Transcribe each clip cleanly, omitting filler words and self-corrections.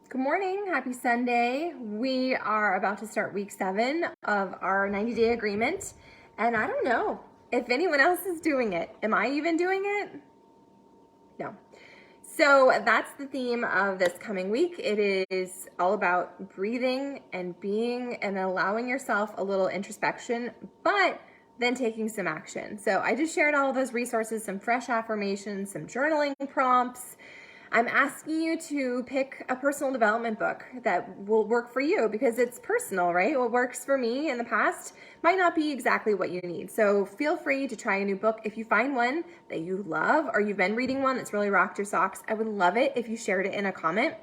Good morning. Happy Sunday. We are about to start week 7 of our 90-day agreement. And I don't know if anyone else is doing it. Am I even doing it? No. So that's the theme of this coming week. It is all about breathing and being and allowing yourself a little introspection, but then taking some action. So I just shared all of those resources, some fresh affirmations, some journaling prompts. I'm asking you to pick a personal development book that will work for you because it's personal, right? What works for me in the past might not be exactly what you need. So feel free to try a new book. If you find one that you love or you've been reading one that's really rocked your socks, I would love it if you shared it in a comment.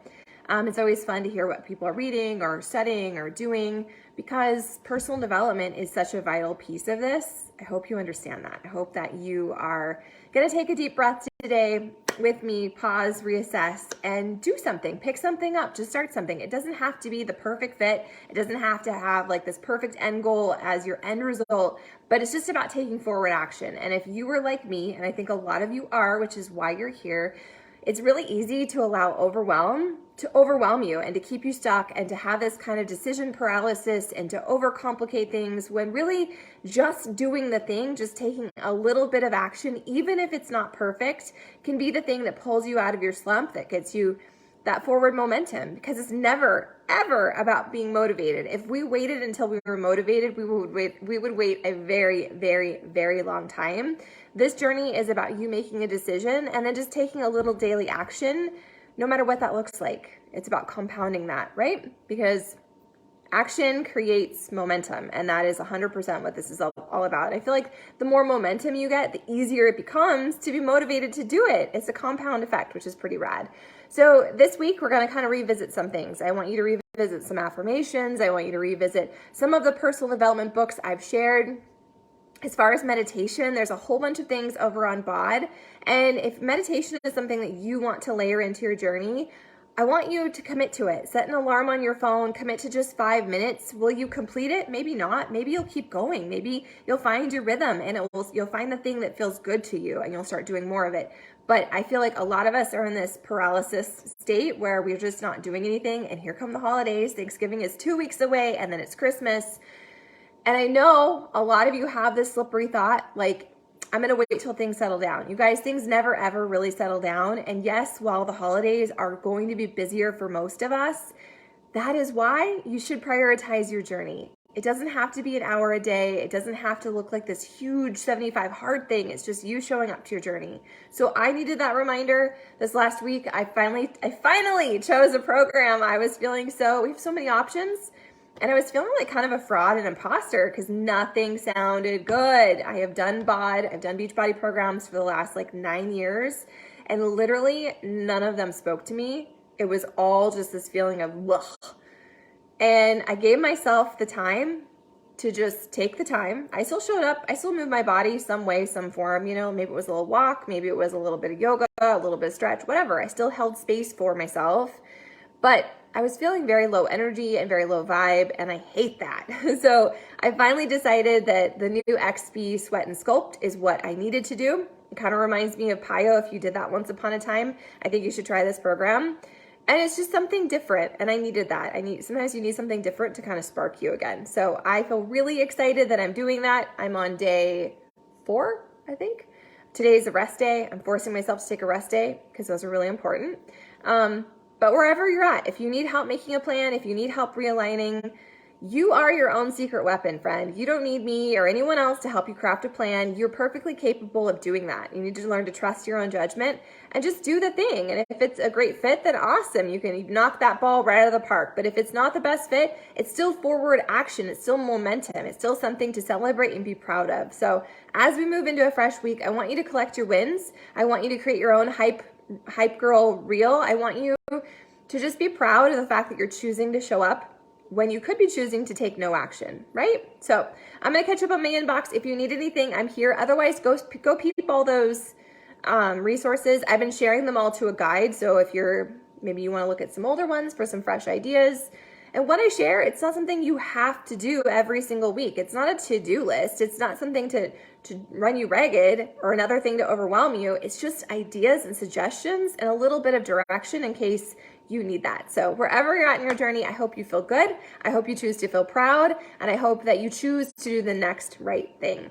It's always fun to hear what people are reading or studying or doing because personal development is such a vital piece of this. I hope you understand that. I hope that you are going to take a deep breath today with me, pause, reassess, and do something. Pick something up. Just start something. It doesn't have to be the perfect fit. It doesn't have to have like this perfect end goal as your end result, but it's just about taking forward action. And if you were like me, and I think a lot of you are, which is why you're here, it's really easy to allow overwhelm to overwhelm you and to keep you stuck and to have this kind of decision paralysis and to overcomplicate things when really just doing the thing, just taking a little bit of action, even if it's not perfect, can be the thing that pulls you out of your slump, that gets you that forward momentum, because it's never ever about being motivated. If we waited until we were motivated, we would wait a very, very, very long time. This journey is about you making a decision and then just taking a little daily action, no matter what that looks like. It's about compounding that, right? Because action creates momentum, and that is 100% what this is all about. I feel like the more momentum you get, the easier it becomes to be motivated to do it. It's a compound effect, which is pretty rad. So this week, we're going to kind of revisit some things. I want you to revisit some affirmations. I want you to revisit some of the personal development books I've shared. As far as meditation, there's a whole bunch of things over on BOD. And if meditation is something that you want to layer into your journey, I want you to commit to it. Set an alarm on your phone, commit to just 5 minutes. Will you complete it? Maybe not. Maybe you'll keep going. Maybe you'll find your rhythm and you'll find the thing that feels good to you and you'll start doing more of it. But I feel like a lot of us are in this paralysis state where we're just not doing anything. And here come the holidays. Thanksgiving is 2 weeks away and then it's Christmas. And I know a lot of you have this slippery thought, like, I'm going to wait till things settle down. You guys, things never, ever really settle down. And yes, while the holidays are going to be busier for most of us, that is why you should prioritize your journey. It doesn't have to be an hour a day. It doesn't have to look like this huge 75 hard thing. It's just you showing up to your journey. So I needed that reminder this last week. I finally chose a program. We have so many options. And I was feeling like kind of a fraud and imposter because nothing sounded good. I have done BOD, I've done Beachbody programs for the last 9 years, and literally none of them spoke to me. It was all just this feeling of ugh. And I gave myself the time to just take the time. I still showed up. I still moved my body some way, some form. Maybe it was a little walk, maybe it was a little bit of yoga, a little bit of stretch, whatever. I still held space for myself. But I was feeling very low energy and very low vibe, and I hate that. So I finally decided that the new XP Sweat and Sculpt is what I needed to do. It kind of reminds me of PiYo. If you did that once upon a time, I think you should try this program. And it's just something different, and I needed that. Sometimes you need something different to kind of spark you again. So I feel really excited that I'm doing that. I'm on day 4, I think. Today's a rest day. I'm forcing myself to take a rest day because those are really important. But wherever you're at, if you need help making a plan, if you need help realigning, you are your own secret weapon, friend. You don't need me or anyone else to help you craft a plan. You're perfectly capable of doing that. You need to learn to trust your own judgment and just do the thing. And if it's a great fit, then awesome. You can knock that ball right out of the park. But if it's not the best fit, it's still forward action. It's still momentum. It's still something to celebrate and be proud of. So as we move into a fresh week, I want you to collect your wins. I want you to create your own hype girl reel. I want you to just be proud of the fact that you're choosing to show up when you could be choosing to take no action, right? So I'm going to catch up on my inbox. If you need anything, I'm here. Otherwise, go peep all those resources. I've been sharing them all to a guide. So if maybe you want to look at some older ones for some fresh ideas. And what I share, it's not something you have to do every single week. It's not a to-do list. It's not something to run you ragged or another thing to overwhelm you. It's just ideas and suggestions and a little bit of direction in case you need that. So wherever you're at in your journey, I hope you feel good. I hope you choose to feel proud, and I hope that you choose to do the next right thing.